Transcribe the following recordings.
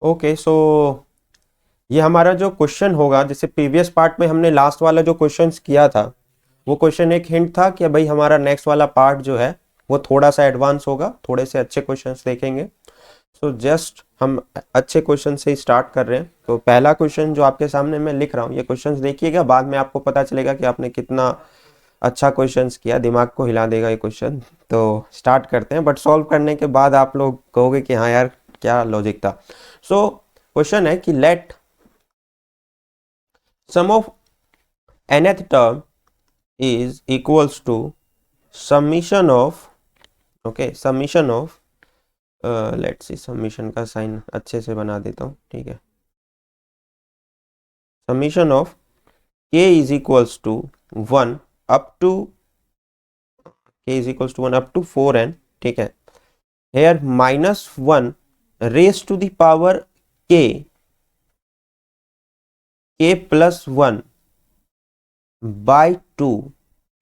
Okay, सो ये हमारा जो क्वेश्चन होगा, जैसे प्रीवियस पार्ट में हमने लास्ट वाला जो क्वेश्चन किया था, वो क्वेश्चन एक हिंट था कि भाई हमारा नेक्स्ट वाला पार्ट जो है वो थोड़ा सा एडवांस होगा, थोड़े से अच्छे क्वेश्चंस देखेंगे। सो जस्ट हम अच्छे क्वेश्चन से ही स्टार्ट कर रहे हैं। तो पहला क्वेश्चन जो आपके सामने मैं लिख रहा हूँ, ये क्वेश्चंस देखिएगा, बाद में आपको पता चलेगा कि आपने कितना अच्छा क्वेश्चंस किया, दिमाग को हिला देगा ये क्वेश्चन। तो स्टार्ट करते हैं, बट सॉल्व करने के बाद आप लोग कहोगे कि हाँ यार क्या लॉजिक था। सो क्वेश्चन है कि let sum of nth term is equals to summation of, okay, summation of let's see, summation का साइन अच्छे से बना देता हूँ, ठीक है। Summation of k is equals to 1 up to k is equals to 1 up to 4n, ठीक है। Here -1 raise to the power k plus 1 by 2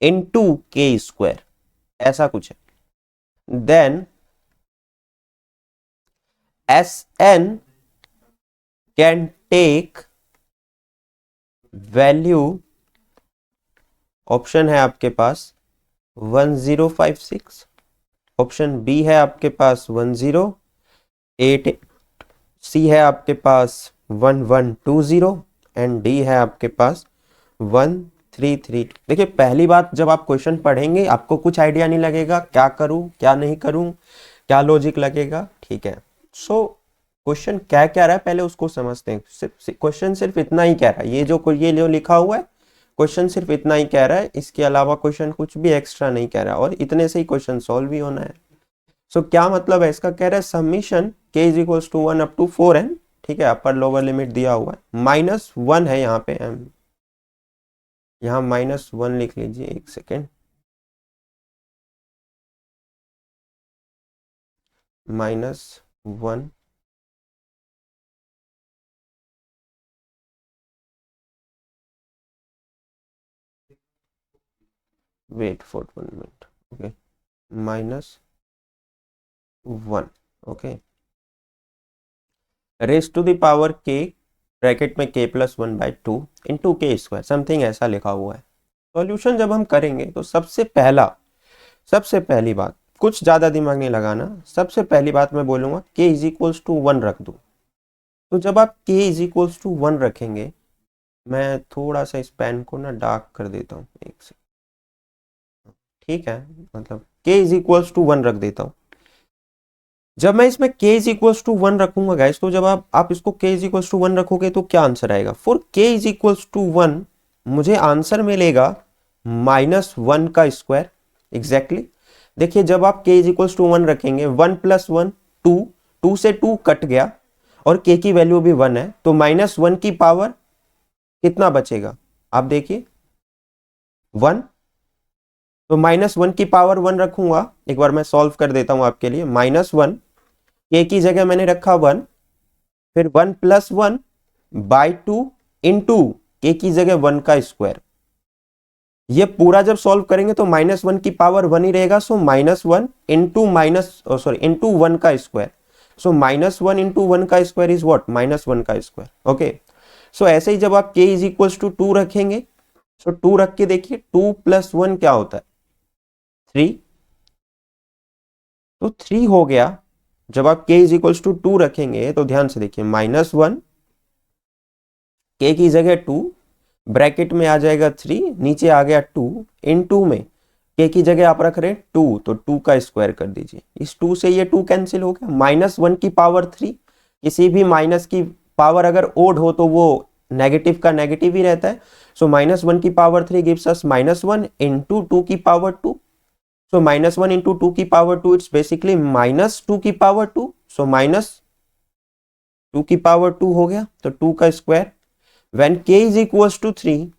into k square, ऐसा कुछ है। Then Sn can take value, option है आपके पास 1056, option B है आपके पास 1088, सी है आपके पास 1120 एंड डी है आपके पास 1332। देखिए, पहली बात, जब आप क्वेश्चन पढ़ेंगे आपको कुछ आइडिया नहीं लगेगा क्या करूं क्या नहीं करूं, क्या लॉजिक लगेगा, ठीक है। सो क्वेश्चन क्या कह रहा है पहले उसको समझते हैं। क्वेश्चन सिर्फ इतना ही कह रहा है, ये जो लिखा हुआ है क्वेश्चन सिर्फ इतना ही कह रहा है, इसके अलावा क्वेश्चन कुछ भी एक्स्ट्रा नहीं कह रहा है, और इतने से ही क्वेश्चन सॉल्व भी होना है। सो क्या मतलब है इसका, कह रहा है summation k is equals to 1 up to 4n, ठीक है। अपर लोअर लिमिट दिया हुआ है, -1 है यहाँ पे, यहाँ -1 लिख लीजिए, एक second, -1, wait for 1 minute, okay, -1, okay, raise to the power k, bracket में k plus 1 by 2 into k square, something ऐसा लिखा हुआ है। सॉल्यूशन जब हम करेंगे तो सबसे पहली बात, कुछ ज्यादा दिमाग नहीं लगाना, सबसे पहली बात मैं बोलूंगा k इज इक्वल्स टू 1 रख दो। तो जब आप k इज इक्वल्स टू 1 रखेंगे, मैं थोड़ा सा इस पेन को ना डार्क कर देता हूँ, एक से, ठीक है, मतलब k इज इक्वल्स टू 1 रख देता हूँ। जब मैं इसमें k इज इक्वल्स टू 1 रखूंगा गाइस, तो जब आप इसको k इज इक्वल्स टू 1 रखोगे तो क्या आंसर आएगा, for k is equals to 1 मुझे आंसर मिलेगा -1 का स्क्वायर, एग्जैक्टली। देखिए, जब आप k इज इक्वल्स टू 1 रखेंगे, 1 प्लस 1 2, 2 से 2 कट गया और k की वैल्यू भी 1 है, तो -1 की पावर कितना बचेगा, आप देखिए 1। तो -1 की पावर 1 रखूंगा, एक बार मैं सॉल्व कर देता हूं आपके लिए। -1, k की जगह मैंने रखा 1, फिर 1 प्लस 1 बाई 2 इंटू k की जगह 1 का स्क्वायर। ये पूरा जब सॉल्व करेंगे तो -1 की पावर 1 ही रहेगा, सो -1 इंटू इंटू 1 का स्क्वायर। सो -1 इंटू 1 का स्क्वायर इज व्हाट, -1 का स्क्वायर, ओके। सो ऐसे ही जब आप k इज इक्वल्स टू 2 रखेंगे, सो 2 रख के देखिए, 2 प्लस 1 क्या होता है, 3, तो 3 हो गया। जब आप k इज इक्वल्स टू 2 रखेंगे तो ध्यान से देखिए, -1, k की जगह 2, ब्रैकेट में आ जाएगा 3, नीचे आ गया 2, इन 2 में k की जगह आप रख रहे हैं 2, तो 2 का स्क्वायर कर दीजिए, इस 2 से ये 2 कैंसिल हो गया। -1 की पावर 3, किसी भी माइनस की पावर अगर ओड हो तो वो नेगेटिव का नेगेटिव ही रहता है, सो -1 की पावर 3 गिव्स अस -1 इंटू 2 की पावर 2, so -1 into 2 की पावर 2, it's basically -2 की पावर 2, so -2 की पावर 2 हो गया, तो 2 का square. when k is equals to 3,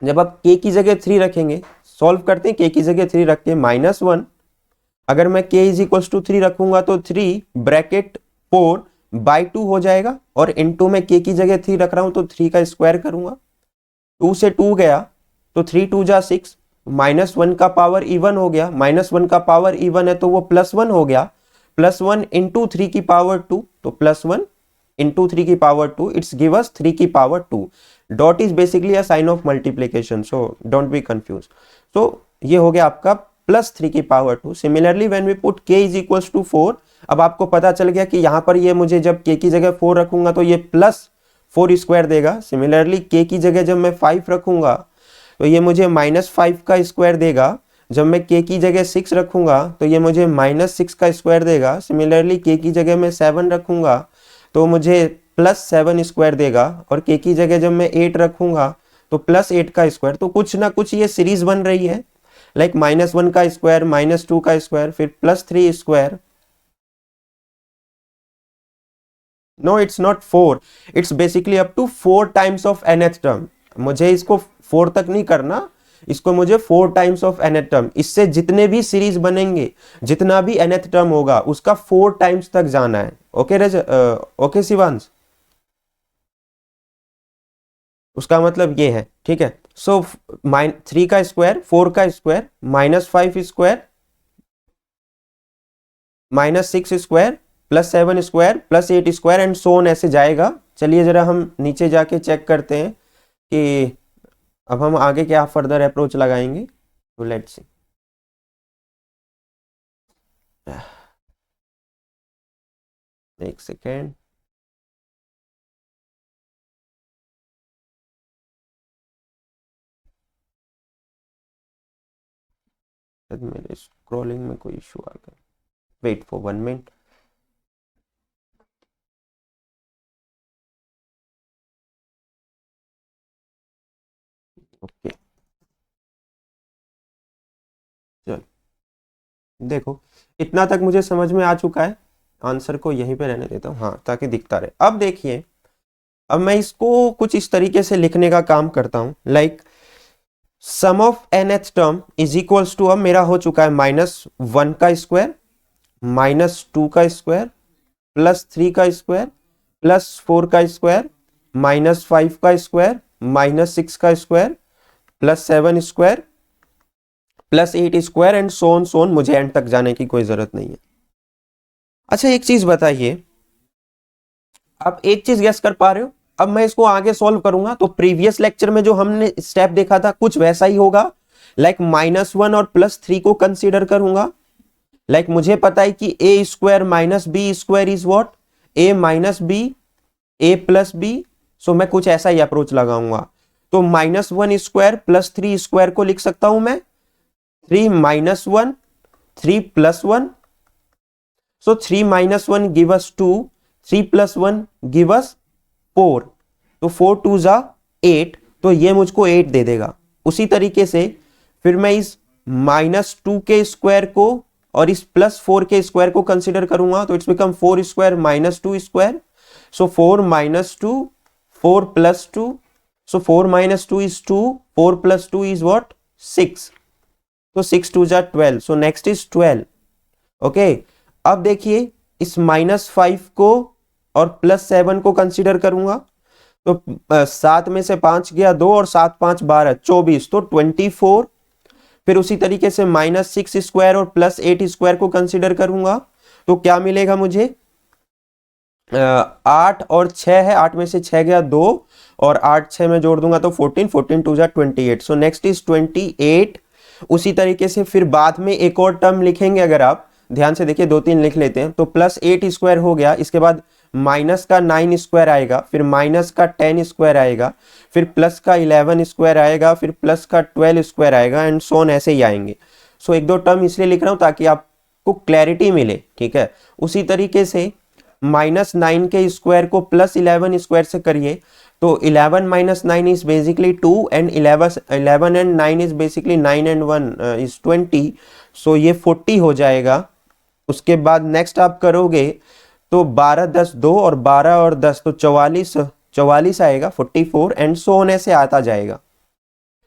जब आप k की जगह 3 रखेंगे, सॉल्व करते हैं, k की जगह 3 रख के -1, अगर मैं k is equals to 3 रखूंगा तो 3 ब्रैकेट 4 बाई 2 हो जाएगा, और इनटू में k की जगह 3 रख रहा हूं तो 3 का स्क्वायर करूंगा, 2 से 2 गया तो 3 2 जा 6, -1 का पावर इवन हो गया, -1 का पावर इवन है तो वो +1 हो गया, +1 इंटू 3 की पावर 2, तो +1 इंटू 3 की पावर 2, इट्स गिव अस 3 की power 2. Dot is basically a sign of multiplication, so don't be confuse. तो ये हो गया आपका +3 की power 2. Similarly when we put k is equals to 4, अब आपको पता चल गया कि यहाँ पर ये मुझे जब k की जगह 4 रखूंगा तो ये +4 स्क्वायर देगा. सिमिलरली k की जगह जब मैं 5 रखूंगा तो ये मुझे -5 का स्क्वायर देगा. जब मैं k की जगह 6 रखूंगा तो ये मुझे -6 का स्क्वायर देगा. सिमिलरली k की जगह मैं 7 रखूंगा तो मुझे +7 स्क्वायर देगा. और k की जगह जब मैं 8 रखूंगा तो +8 का स्क्वायर. तो कुछ ना कुछ ये सीरीज बन रही है, लाइक -1 का स्क्वायर, -2 का स्क्वायर, फिर +3 square. No, it's not 4, it's basically up to 4 times of nth term. मुझे इसको 4 तक नहीं करना, इसको मुझे 4 टाइम्स ऑफ nth टर्म. इससे जितने भी सीरीज बनेंगे, जितना भी nth टर्म होगा उसका 4 टाइम्स तक जाना है. ओके ओके शिवांश, उसका मतलब ये है. ठीक है. सो 3 का स्क्वायर, 4 का square, -5 square, -6 square, +7 square, +8 square and so on ऐसे जाएगा. चलिए जरा हम नीचे जाके चेक करते हैं कि अब हम आगे क्या फर्दर अप्रोच लगाएंगे. तो लेट्स सी. एक सेकेंड. मेरे स्क्रॉलिंग में कोई इशू आ गया. Wait for 1 minute. ओके, चलो देखो, इतना तक मुझे समझ में आ चुका है. आंसर को यहीं पे रहने देता हूँ, हाँ, ताकि दिखता रहे. अब देखिए, अब मैं इसको कुछ इस तरीके से लिखने का काम करता हूं, like sum of nth term is equals to, अब मेरा हो चुका है -1 का स्क्वायर, -2 का स्क्वायर, +3 का स्क्वायर, +4 का स्क्वायर, -5 का स्क्वायर, -6 का स्क्वायर, +7 स्क्वायर, +8 स्क्वायर एंड सोन. मुझे एंड तक जाने की कोई जरूरत नहीं है. अच्छा, एक चीज बताइए, आप एक चीज गेस कर पा रहे हो? अब मैं इसको आगे सॉल्व करूंगा तो प्रीवियस लेक्चर में जो हमने स्टेप देखा था कुछ वैसा ही होगा. लाइक -1 और +3 को कंसीडर करूंगा. लाइक मुझे पता है कि a square -b square is what, a -b a + b. सो मैं कुछ ऐसा ही अप्रोच लगाऊंगा. तो -1 स्क्वायर +3 स्क्वायर को लिख सकता हूं मैं 3 - 1 3 + 1. सो 3 - 1 गिव अस 2, 3 + 1 गिव अस 4. तो 4 2 जा 8, तो ये मुझको 8 दे देगा. उसी तरीके से फिर मैं इस -2 के स्क्वायर को और इस +4 के स्क्वायर को कंसीडर करूंगा तो it's become 4 square -2 square. So 4 - 2, 4 + 2. So 4 - 2 is 2, 4 + 2 is what, 6. तो 6 2 जा 12. So next is 12. ओके. अब देखिए, इस -5 को और +7 को कंसीडर करूंगा तो 7 में से 5 गया 2 और 7 5 12 24, तो 24. फिर उसी तरीके से -6 स्क्वायर और +8 स्क्वायर को कंसीडर करूंगा तो क्या मिलेगा मुझे, 8 और 6 है, 8 में से 6 गया 2 और 8 6 में जोड़ दूंगा तो 14, 14 2 जा 28. So next is 28. उसी तरीके से फिर बाद में एक और टर्म लिखेंगे, अगर आप ध्यान से देखिए 2 3 लिख लेते हैं. तो +8 स्क्वायर हो गया, इसके बाद माइनस का 9 स्क्वायर आएगा, फिर माइनस का 10 स्क्वायर आएगा, फिर प्लस का 11 स्क्वायर आएगा, फिर प्लस का 12 स्क्वायर आएगा एंड सो ऑन ऐसे ही आएंगे. सो एक दो टर्म इसलिए लिख रहा हूं ताकि आपको क्लैरिटी मिले. ठीक है. उसी तरीके से -9 के स्क्वायर को +11 स्क्वायर से करिए तो 11 - 9 is basically 2 and 11 and 9 is basically 9 and 1 is 20. सो ये 40 हो जाएगा. उसके बाद नेक्स्ट आप करोगे तो 12 10 2 और 12 और 10 तो 44 आएगा, 44 एंड सो ऑन ऐसे आता जाएगा.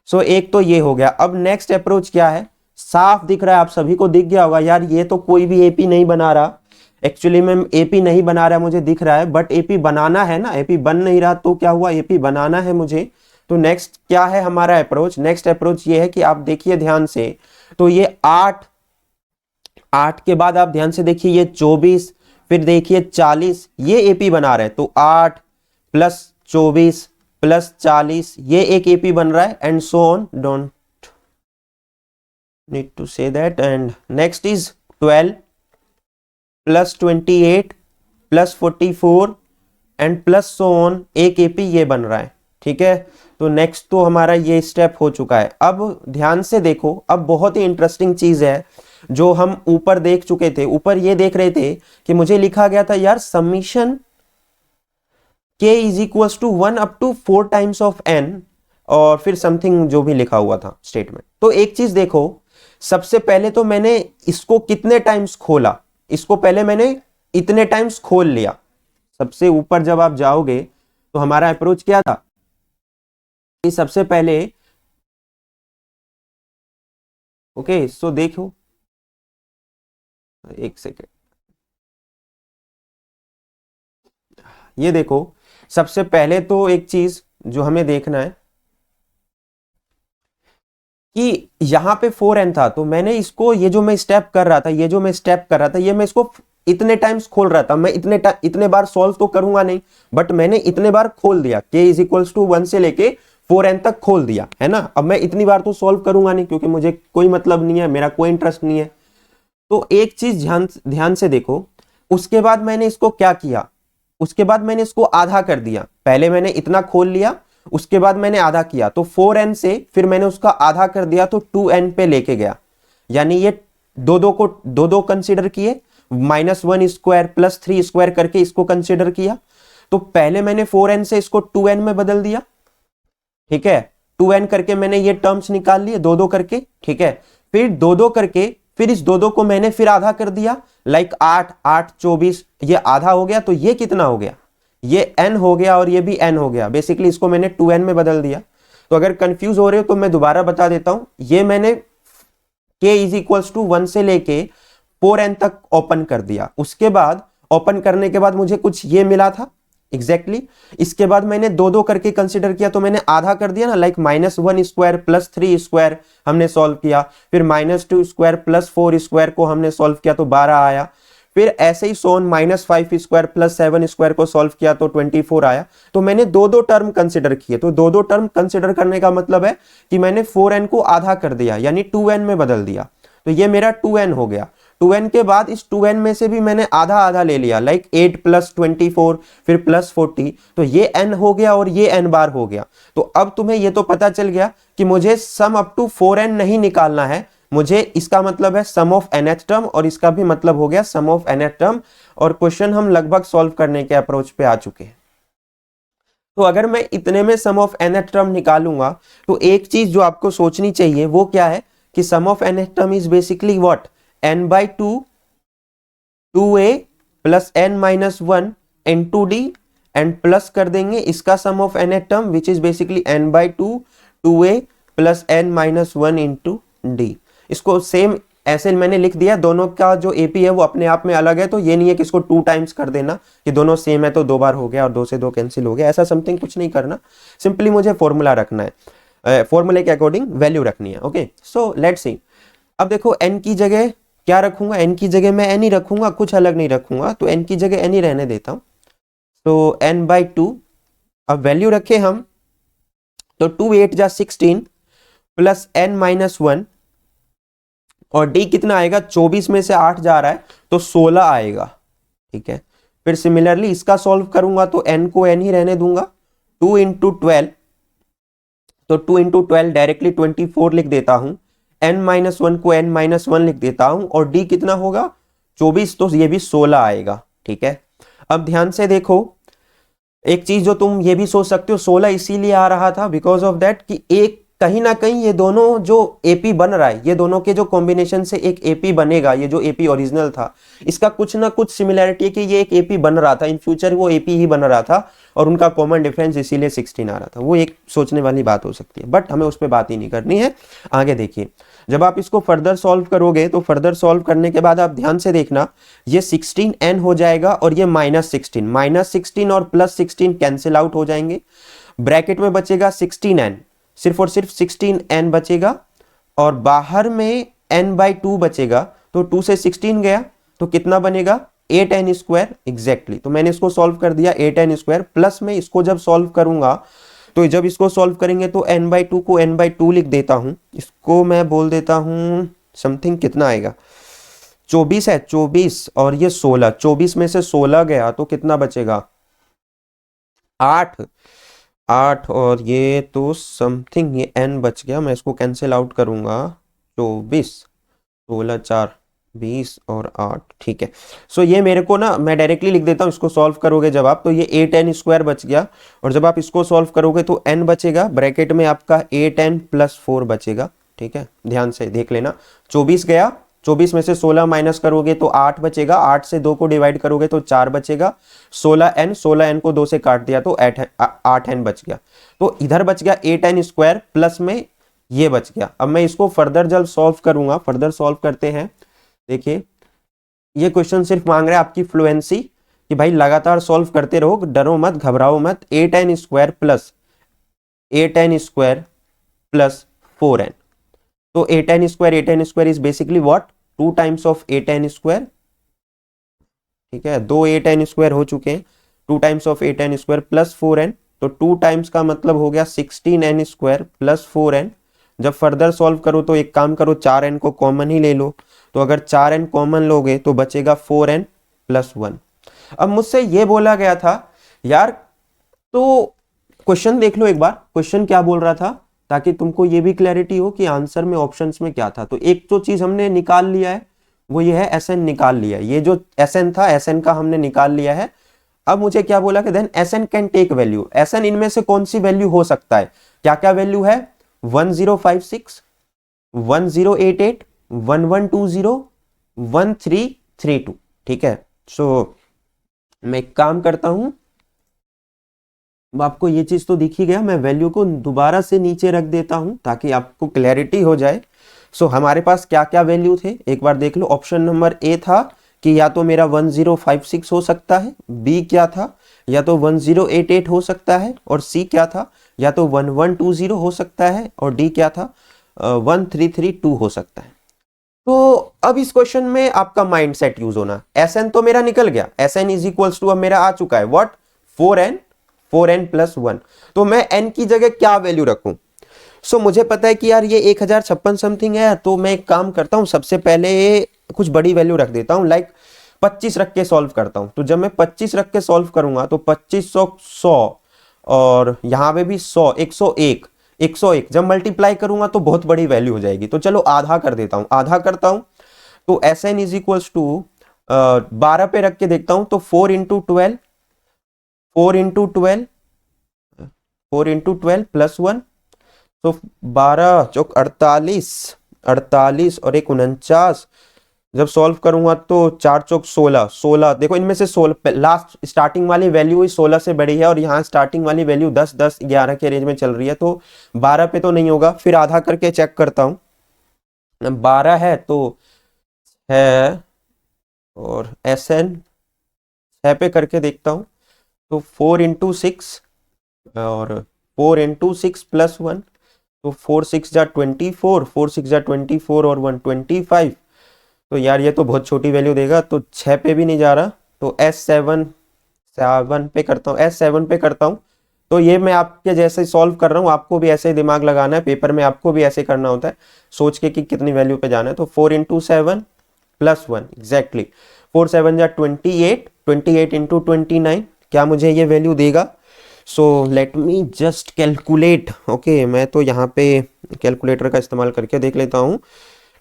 सो एक तो ये हो गया. अब नेक्स्ट अप्रोच क्या है, साफ दिख रहा है, आप सभी को दिख गया होगा यार, ये तो कोई भी एपी नहीं बना रहा. एक्चुअली में एपी नहीं बना रहा है, मुझे दिख रहा है, बट एपी बनाना है ना. एपी बन नहीं रहा तो क्या हुआ, एपी बनाना है मुझे. तो नेक्स्ट क्या है हमारा अप्रोच, नेक्स्ट अप्रोच ये है कि आप देखिए ध्यान से, तो ये 8 8 के बाद आप ध्यान से देखिए ये 24, फिर देखिए 40, ये एपी बना रहे हैं, तो 8 प्लस 24 प्लस 40 ये एक एपी बन रहा है, and so on, don't need to say that. And next is 12 plus 28 plus 44 and plus so on, एक एपी ये बन रहा है, ठीक है। तो नेक्स्ट तो हमारा ये स्टेप हो चुका है। अब ध्यान से देखो, अब बहुत ही इंटरेस्टिंग चीज है जो हम ऊपर देख चुके थे। ऊपर ये देख रहे थे कि मुझे लिखा गया था यार summation k is equals to 1 up to 4 times of n, और फिर समथिंग जो भी लिखा हुआ था स्टेटमेंट। तो एक चीज देखो, सबसे पहले तो मैंने इसको कितने टाइम्स खोला, इसको पहले मैंने इतने टाइम्स खोल लिया। सबसे ऊपर जब आप जाओगे तो हमारा अप्रोच क्या था कि सबसे पहले, ओके सो देखो एक सेकेंड, ये देखो सबसे पहले तो एक चीज जो हमें देखना है कि यहां पे 4n था, तो मैंने इसको, ये जो मैं स्टेप कर रहा था, ये मैं इसको इतने टाइम्स खोल रहा था। मैं इतने बार सॉल्व तो करूंगा नहीं, बट मैंने इतने बार खोल दिया, k इज इक्वल्स टू 1 से लेके 4n तक खोल दिया, है ना। अब मैं इतनी बार तो सॉल्व करूंगा नहीं क्योंकि मुझे कोई मतलब नहीं है, मेरा कोई इंटरेस्ट नहीं है। तो एक चीज ध्यान से देखो, उसके बाद मैंने इसको क्या किया, उसके बाद मैंने इसको आधा कर दिया। पहले मैंने इतना खोल लिया, उसके बाद मैंने आधा किया, तो 4n से फिर मैंने उसका आधा कर दिया, तो 2n पे लेके गया। यानी ये दो दो कंसीडर किए, -1 स्क्वायर प्लस 3 स्क्वायर करके इसको कंसीडर किया। तो पहले मैंने 4n से इसको 2n में बदल दिया, ठीक है। 2n करके मैंने ये टर्म्स निकाल लिए दो दो करके, ठीक है। फिर दो दो करके, फिर इस दो दो को मैंने फिर आधा कर दिया, लाइक 8 8 24, ये आधा हो गया, तो ये कितना हो गया, ये n हो गया और ये भी n हो गया। बेसिकली इसको मैंने 2n में बदल दिया। तो अगर कंफ्यूज हो रहे हो तो मैं दोबारा बता देता हूं, ये मैंने k इज इक्वल्स टू 1 से लेके 4n तक ओपन कर दिया। उसके बाद ओपन करने के बाद मुझे कुछ ये मिला था एग्जैक्टली इसके बाद मैंने दो दो करके कंसीडर किया, तो मैंने आधा कर दिया ना, लाइक -1 स्क्वायर प्लस 3 स्क्वायर हमने सॉल्व किया, फिर -2 स्क्वायर प्लस 4 स्क्वायर को हमने सॉल्व किया तो 12 आया, फिर ऐसे ही सोन -5 स्क्वायर प्लस 7 स्क्वायर को सॉल्व किया तो 24 आया। तो मैंने दो दो टर्म कंसिडर किए, तो दो दो टर्म कंसिडर करने का मतलब है कि मैंने 4n को आधा कर दिया, यानी 2n में बदल दिया। तो ये मेरा 2n हो गया। 2n के बाद इस 2n में से भी मैंने आधा आधा ले लिया, लाइक 8 प्लस 24 फिर प्लस 40, तो ये n हो गया और ये n बार हो गया। तो अब तुम्हें ये तो पता चल गया कि मुझे सम अप टू 4n नहीं निकालना है, मुझे इसका मतलब है सम ऑफ nth टर्म, और इसका भी मतलब हो गया सम ऑफ nth टर्म। और क्वेश्चन हम लगभग सॉल्व करने के अप्रोच पे आ चुके हैं। तो अगर मैं इतने में सम ऑफ nth टर्म निकालूंगा तो एक चीज जो आपको सोचनी चाहिए वो क्या है कि sum of nth term is basically what, n/2 2a plus n-1 n2d and plus कर देंगे इसका sum of nth term which is basically n/2 2a plus n-1 into D. इसको सेम ऐसे मैंने लिख दिया, दोनों का जो एपी है वो अपने आप में अलग है, तो ये नहीं है कि इसको 2 टाइम्स कर देना कि दोनों सेम है तो 2 बार हो गया और 2 से 2 कैंसिल हो गया, ऐसा समथिंग कुछ नहीं करना। सिंपली मुझे फॉर्मूला रखना है, फॉर्मूले के अकॉर्डिंग वैल्यू रखनी है। Okay, so let's see. अब देखो n की जगह क्या रखूंगा, n की जगह मैं n ही रखूंगा, कुछ अलग नहीं रखूंगा, तो n की जगह n ही रहने देता हूं। तो n/2, अब वैल्यू रखे हम तो 2 8 जा 16 प्लस n-1 और d कितना आएगा, 24 में से 8 जा रहा है तो 16 आएगा, ठीक है। फिर सिमिलरली इसका सॉल्व करूंगा तो n को n ही रहने दूंगा, 2 इंटू 12, तो 2 इंटू 12 डायरेक्टली 24 लिख देता हूं, n-1 को n-1 लिख देता हूं और d कितना होगा 24, तो ये भी 16 आएगा, ठीक है। अब ध्यान से देखो एक चीज जो तुम ये भी सोच सकते हो, 16 इसीलिए आ रहा था बिकॉज ऑफ दैट कि एक कहीं ना कहीं ये दोनों जो एपी बन रहा है, ये दोनों के जो कॉम्बिनेशन से एक एपी बनेगा, ये जो एपी ओरिजिनल था इसका कुछ ना कुछ सिमिलैरिटी है कि ये एक एपी बन रहा था, इन फ्यूचर वो एपी ही बन रहा था और उनका कॉमन डिफरेंस इसीलिए 16 आ रहा था। वो एक सोचने वाली बात हो सकती है, बट हमें उस पर बात ही नहीं करनी है। आगे देखिए, जब आप इसको फर्दर सॉल्व करोगे तो फर्दर सॉल्व करने के बाद आप ध्यान से देखना, ये 16n हो जाएगा और ये -16 और +16 कैंसिल आउट हो जाएंगे, ब्रैकेट में बचेगा 16n, सिर्फ और सिर्फ 16n बचेगा और बाहर में n/2 बचेगा, तो 2 से 16 गया तो कितना बनेगा 8n स्क्वायर एग्जैक्टली। तो मैंने इसको सॉल्व कर दिया 8n स्क्वायर, प्लस में इसको जब सॉल्व करूंगा तो जब इसको सॉल्व करेंगे तो n/2 को n/2 लिख देता हूं, इसको मैं बोल देता हूं समथिंग कितना आएगा 24 है, 24 और ये 16, 24 में से 16 गया तो कितना बचेगा 8, 8 और ये तो समथिंग ये n बच गया, मैं इसको कैंसिल आउट करूंगा 24, 16 4 20 और 8, ठीक है। सो ये मेरे को ना मैं डायरेक्टली लिख देता हूँ, इसको सॉल्व करोगे जब आप तो ये 8n स्क्वायर बच गया, और जब आप इसको सॉल्व करोगे तो n बचेगा ब्रैकेट में आपका 8n + 4 बचेगा, ठीक है, ध्यान से देख लेना। 24 गया, 24 में से 16 माइनस करोगे तो 8 बचेगा, 8 से 2 को डिवाइड करोगे तो 4 बचेगा, 16n को 2 से काट दिया तो 8n बच गया। तो इधर बच गया 8n स्क्वायर प्लस में ये बच गया। अब मैं इसको फर्दर जब सॉल्व करूंगा, फर्दर सॉल्व करते हैं। देखिए ये क्वेश्चन सिर्फ मांग रहा है आपकी फ्लुएंसी कि भाई लगातार सॉल्व करते रहो, डरो मत, घबराओ मत। 8n स्क्वायर प्लस 4n, तो 8n square is basically what 2 times of 8n square, ठीक है, 2 8n स्क्वायर हो चुके हैं, 2 times of 8n square plus 4n, तो 2 टाइम्स का मतलब हो गया 16n स्क्वायर प्लस 4n। जब फर्दर सॉल्व करो तो एक काम करो 4n को कॉमन ही ले लो, तो अगर 4n कॉमन लोगे तो बचेगा 4n + 1। अब मुझसे ये बोला गया था यार, तो क्वेश्चन देख लो एक बार, क्वेश्चन क्या बोल रहा था ताकि तुमको ये भी क्लैरिटी हो कि आंसर में ऑप्शंस में क्या था। तो एक तो चीज हमने निकाल लिया है वो ये है Sn निकाल लिया है, ये जो Sn था Sn का हमने निकाल लिया है। अब मुझे क्या बोला कि then Sn can take value, Sn इनमें से कौन सी वैल्यू हो सकता है, क्या क्या वैल्यू है 1056, 1088, 1120, 1332, ठीक है। सो मैं एक काम करता हूं, आपको ये चीज तो दिख ही गया, मैं वैल्यू को दोबारा से नीचे रख देता हूं ताकि आपको क्लैरिटी हो जाए। सो हमारे पास क्या क्या वैल्यू थे एक बार देख लो। ऑप्शन नंबर ए था कि या तो मेरा 1056 हो सकता है, बी क्या था या तो 1088 हो सकता है, और सी क्या था या तो 1120 हो सकता है, और डी क्या था 1332 हो सकता है। तो अब इस क्वेश्चन में आपका माइंड सेट यूज होना, Sn तो मेरा निकल गया, Sn इज इक्वल्स टू अब मेरा आ चुका है व्हाट 4n + 1। तो मैं n की जगह क्या वैल्यू रखूं। सो मुझे पता है कि यार ये 1056 समथिंग है, तो मैं एक काम करता हूं, सबसे पहले कुछ बड़ी वैल्यू रख देता हूं, लाइक 25 रख के सॉल्व करता हूं। तो जब मैं 25 रख के सॉल्व करूंगा तो 2500 100 और यहां पे भी 100 101 101 जब मल्टीप्लाई करूंगा तो बहुत बड़ी वैल्यू हो जाएगी। तो चलो आधा कर देता हूं, आधा करता हूं तो Sn इज इक्वल्स टू 12 पे रख के देखता हूं तो 4 × 12 + 1, तो 12 चौक 48, 48 और 1 49। जब सॉल्व करूंगा तो 4 चौक 16, 16 देखो इनमें से 16 लास्ट स्टार्टिंग वाली वैल्यू 16 से बड़ी है, और यहाँ स्टार्टिंग वाली वैल्यू 10 10 11 के रेंज में चल रही है, तो 12 पे तो नहीं होगा। फिर आधा करके चेक करता हूँ, 12 है तो है, और Sn 6 पे करके देखता हूँ तो 4 × 6 और 4 × 6 + 1, तो 4 6 जा 24, 4 6 जा 24 और 125। तो यार ये तो बहुत छोटी वैल्यू देगा, तो 6 पे भी नहीं जा रहा, तो S7 पे करता हूँ, S7 पे करता हूँ। तो ये मैं आपके जैसे सॉल्व कर रहा हूँ, आपको भी ऐसे ही दिमाग लगाना है, पेपर में आपको भी ऐसे करना होता है, सोच के कि कितनी वैल्यू पे जाना है। तो 4 × 7 + 1 एग्जैक्टली 4 7 जा 28, 28 × 29 क्या मुझे ये वैल्यू देगा। So let me just calculate, okay मैं तो यहाँ पे कैलकुलेटर का इस्तेमाल करके देख लेता हूँ।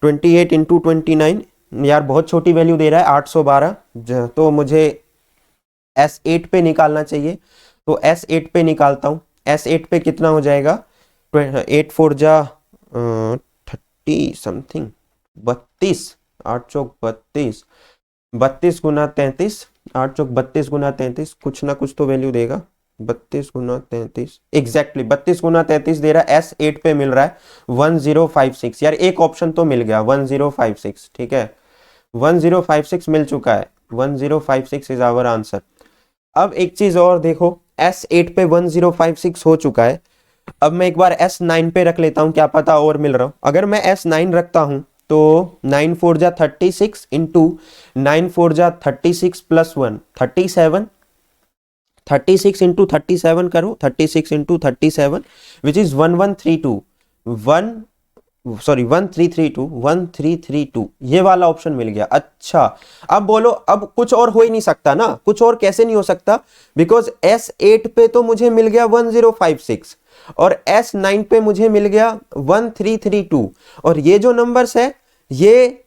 28 × 29 यार बहुत छोटी वैल्यू दे रहा है 812, तो मुझे S8 पे निकालना चाहिए, तो S8 पे निकालता हूँ। S8 पे कितना हो जाएगा 8 4 जा 30 समथिंग 32, 8 चौक 32, 32 × 33, 8 चौक 32 × 33, कुछ ना कुछ तो वैल्यू देगा। 32 × 33 एग्जैक्टली 32 × 33 दे रहा है, S8 पे मिल रहा है 1056। यार एक ऑप्शन तो मिल गया 1056, ठीक है 1056 मिल चुका है, 1056 इज आवर आंसर। अब एक चीज और देखो, S8 पे 1056 हो चुका है, अब मैं एक बार S9 पे रख लेता हूं, क्या पता और मिल रहा हूं। अगर मैं S9 रखता हूं तो 9 4 जा 36 इंटू 9 4 जा 36 प्लस 1 37, 36 इंटू 37 करो, 36 इंटू 37 विच इज 1132 1332 ये वाला ऑप्शन मिल गया। अच्छा अब बोलो, अब कुछ और हो ही नहीं सकता ना, कुछ और कैसे नहीं हो सकता, बिकॉज S8 पे तो मुझे मिल गया 1056 और S9 पे मुझे मिल गया 1332 और ये जो नंबर्स है ये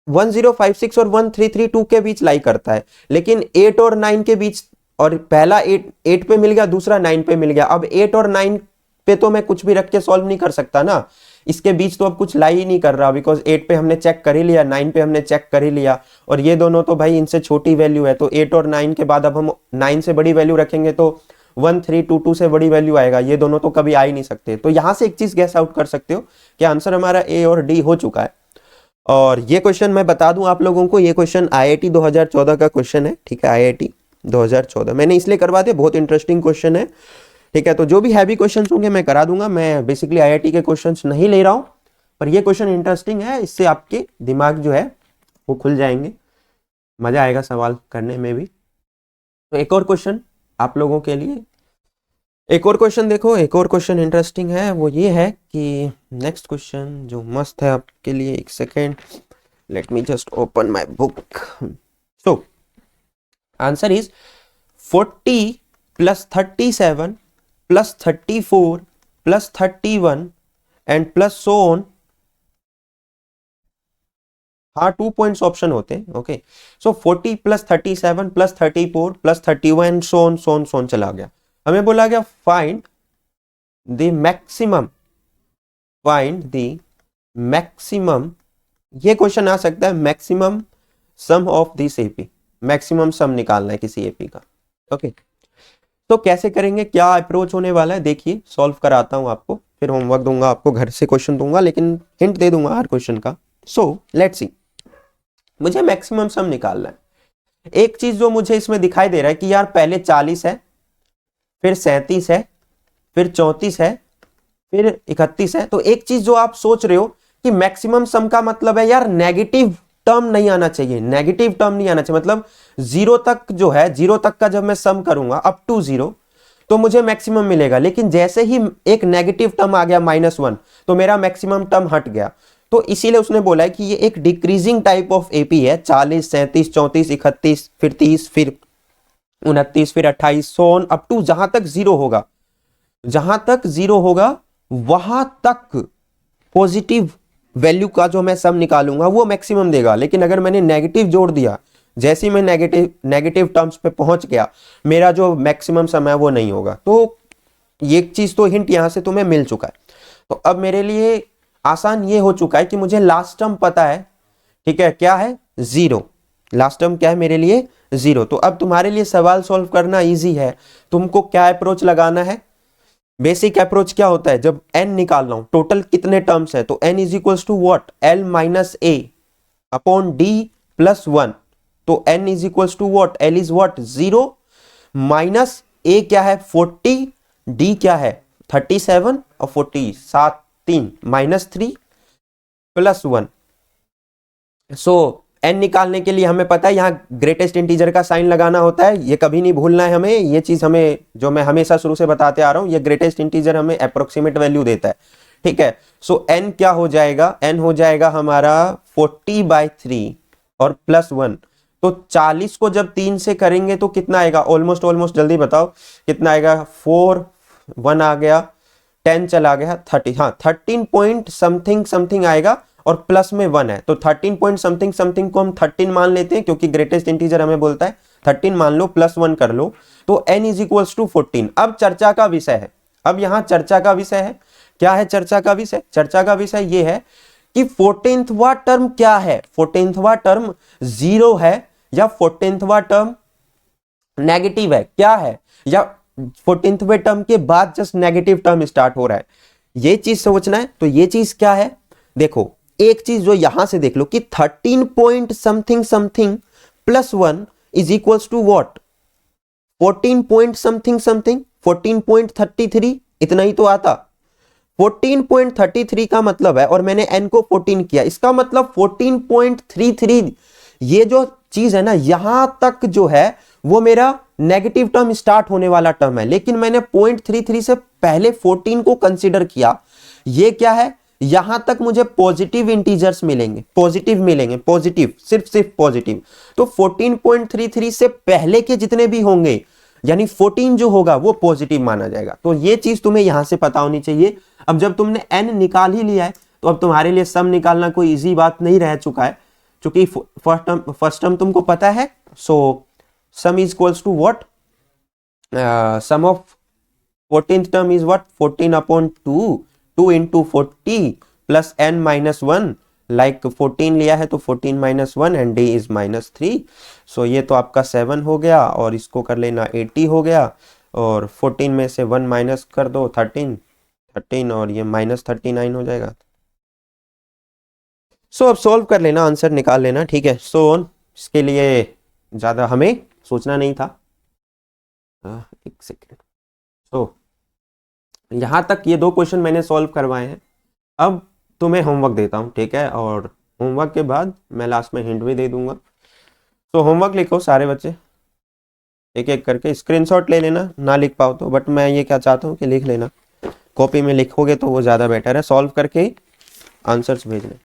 1056 और 1332 के बीच लाई करता है, लेकिन 8 और 9 के बीच, और पहला 8 पे मिल गया, दूसरा 9 पे मिल गया। अब 8 और 9 पे तो मैं कुछ भी रख के सॉल्व नहीं कर सकता ना, इसके बीच तो अब कुछ लाई ही नहीं कर रहा, बिकॉज 8 पे हमने चेक कर ही लिया, 9 पे हमने चेक कर ही लिया, और ये दोनों तो भाई इनसे छोटी वैल्यू है, तो 8 और 9 के बाद अब हम 9 से बड़ी वैल्यू रखेंगे तो 1322 से बड़ी वैल्यू आएगा, ये दोनों तो कभी आ ही नहीं सकते। तो यहां से एक चीज गैस आउट कर सकते हो कि आंसर हमारा ए और डी हो चुका है। और ये क्वेश्चन मैं बता दूं आप लोगों को, ये क्वेश्चन IIT 2014 का क्वेश्चन है, ठीक है, IIT 2014 मैंने इसलिए करवा दिया, बहुत इंटरेस्टिंग क्वेश्चन है, ठीक है। तो जो भी हैवी क्वेश्चंस होंगे मैं करा दूंगा, मैं बेसिकली IIT के क्वेश्चंस नहीं ले रहा हूं, पर ये क्वेश्चन इंटरेस्टिंग है, इससे आपके दिमाग जो है वो खुल जाएंगे, मजा आएगा सवाल करने में भी। तो एक और क्वेश्चन आप लोगों के लिए, एक और क्वेश्चन देखो, एक और क्वेश्चन इंटरेस्टिंग है, वो ये है कि नेक्स्ट क्वेश्चन जो मस्त है आपके लिए, एक second, let me just open my book. So answer is 40 plus 37 plus 34 plus 31 and plus so on. हाँ 2 पॉइंट्स ऑप्शन होते हैं, ओके। सो 40 प्लस 37 प्लस 34 प्लस 31 सोन चला गया, हमें बोला गया find the maximum, find the maximum, ये क्वेश्चन आ सकता है maximum some of this AP, maximum सम निकालना है किसी एपी का, ओके। तो कैसे करेंगे, क्या अप्रोच होने वाला है, देखिए सॉल्व कराता हूं आपको, फिर होमवर्क दूंगा आपको, घर से क्वेश्चन दूंगा, लेकिन हिंट दे दूंगा हर क्वेश्चन का। सो लेट्स सी, मुझे मैक्सिमम सम निकालना है। एक चीज जो मुझे इसमें दिखाई दे रहा है कि यार पहले 40 है, फिर 37 है, फिर 34 है, फिर 31 है। तो एक चीज जो आप सोच रहे हो कि मैक्सिमम सम का मतलब है यार नेगेटिव टर्म नहीं आना चाहिए, नेगेटिव टर्म नहीं आना चाहिए, मतलब 0 तक जो है, 0 तक का जब मैं सम करूंगा अप टू 0 तो मुझे मैक्सिमम मिलेगा, लेकिन जैसे ही एक नेगेटिव टर्म आ गया -1 तो मेरा मैक्सिमम टर्म हट गया। तो इसीलिए उसने बोला है कि ये एक डिक्रीजिंग टाइप ऑफ एपी है, 40 37 34 31 फिर 30 फिर 29 फिर 28 सोन अप टू जहां तक 0 होगा, जहां तक 0 होगा वहां तक पॉजिटिव वैल्यू का जो मैं सम निकालूंगा वो मैक्सिमम देगा। लेकिन अगर मैंने नेगेटिव जोड़ दिया, जैसे ही मैं नेगेटिव टर्म्स पे पहुंच गया, मेरा जो मैक्सिमम सम है वो नहीं होगा। तो ये चीज तो हिंट यहां से तुम्हें मिल चुका है। तो अब मेरे लिए आसान ये हो चुका है कि मुझे लास्ट टर्म पता है, ठीक है, क्या है 0, लास्ट टर्म क्या है मेरे लिए 0। तो अब तुम्हारे लिए सवाल सॉल्व करना इजी है, तुमको क्या अप्रोच लगाना है, बेसिक अप्रोच क्या होता है, जब n निकाल रहा हूं टोटल कितने टर्म्स है, तो n is equals to what, l minus a upon d plus 1। तो n is equals to what, l is what 0 minus a क्या है 40, d क्या है 37 और 40 7 3 माइनस 3 प्लस 1। सो n निकालने के लिए हमें पता है यहाँ ग्रेटेस्ट इंटीजर का साइन लगाना होता है, ये कभी नहीं भूलना है हमें, ये चीज हमें जो मैं हमेशा शुरू से बताते आ रहा हूं, ये ग्रेटेस्ट इंटीजर हमें अप्रोक्सीमेट वैल्यू देता है, ठीक है। सो n क्या हो जाएगा, n हो जाएगा हमारा 40/3 और प्लस 1। तो 40 को जब 3 से करेंगे तो कितना आएगा, ऑलमोस्ट जल्दी बताओ कितना आएगा, 4 1 आ गया, 10 चला गया 30, हाँ 13 पॉइंट समथिंग आएगा और प्लस में 1 है, तो 13 पॉइंट समथिंग को हम 13 मान लेते हैं क्योंकि ग्रेटेस्ट इंटीजर हमें बोलता है 13 मान लो प्लस 1 कर लो, तो n इज इक्वल्स टू 14। अब चर्चा का विषय है, अब यहां चर्चा का विषय है, क्या है चर्चा का विषय, चर्चा का विषय ये है कि 14वां टर्म क्या है, 14वां टर्म 0 है या 14वां टर्म नेगेटिव है, क्या है, या 14वें टर्म के बाद जस्ट नेगेटिव टर्म स्टार्ट हो रहा है, ये चीज सोचना है। तो ये चीज क्या है, देखो एक चीज जो यहां से देख लो कि 13 point something plus 1 is equals to what, 14 point something 14.33, इतना ही तो आता। 14.33 का मतलब है, और मैंने n को 14 किया, इसका मतलब 14.33, ये जो चीज है ना, यहां तक जो है वो मेरा नेगेटिव टर्म स्टार्ट होने वाला टर्म है, लेकिन मैंने 0.33 से पहले 14 को कंसीडर किया। ये क्या है, यहां तक मुझे पॉजिटिव इंटीजर्स मिलेंगे, पॉजिटिव मिलेंगे, पॉजिटिव, सिर्फ पॉजिटिव। तो 14.33 से पहले के जितने भी होंगे, यानी 14 जो होगा वो पॉजिटिव माना जाएगा। तो ये चीज तुम्हें यहां से पता होनी चाहिए। अब जब तुमने n निकाल ही लिया है, तो अब तुम्हारे लिए सम निकालना कोई इजी बात नहीं रह चुका है, क्योंकि फर्स्ट टर्म तुमको पता है। So sum is equals to what, sum of 14th term is what, 14/2, 2 into 40 plus n minus 1, like 14 लिया है तो 14 minus 1 and d is -3। So ये तो आपका 7 हो गया, और इसको कर लेना 80 हो गया, और 14 में से 1 माइनस कर दो 13, और ये -39 हो जाएगा। सो अब सॉल्व कर लेना, आंसर निकाल लेना, ठीक है। सो इसके लिए ज़्यादा हमें सोचना नहीं था। एक सेकेंड। सो यहाँ तक ये 2 क्वेश्चन मैंने सॉल्व करवाए हैं। अब तुम्हें होमवर्क देता हूँ, ठीक है, और होमवर्क के बाद मैं लास्ट में हिंट भी दे दूंगा। तो होमवर्क लिखो सारे बच्चे, एक एक करके स्क्रीनशॉट ले लेना, ना लिख पाओ तो, बट मैं ये क्या चाहता हूँ कि लिख लेना, कॉपी में लिखोगे तो वो ज़्यादा बेटर है, सॉल्व करके आंसर्स भेजने।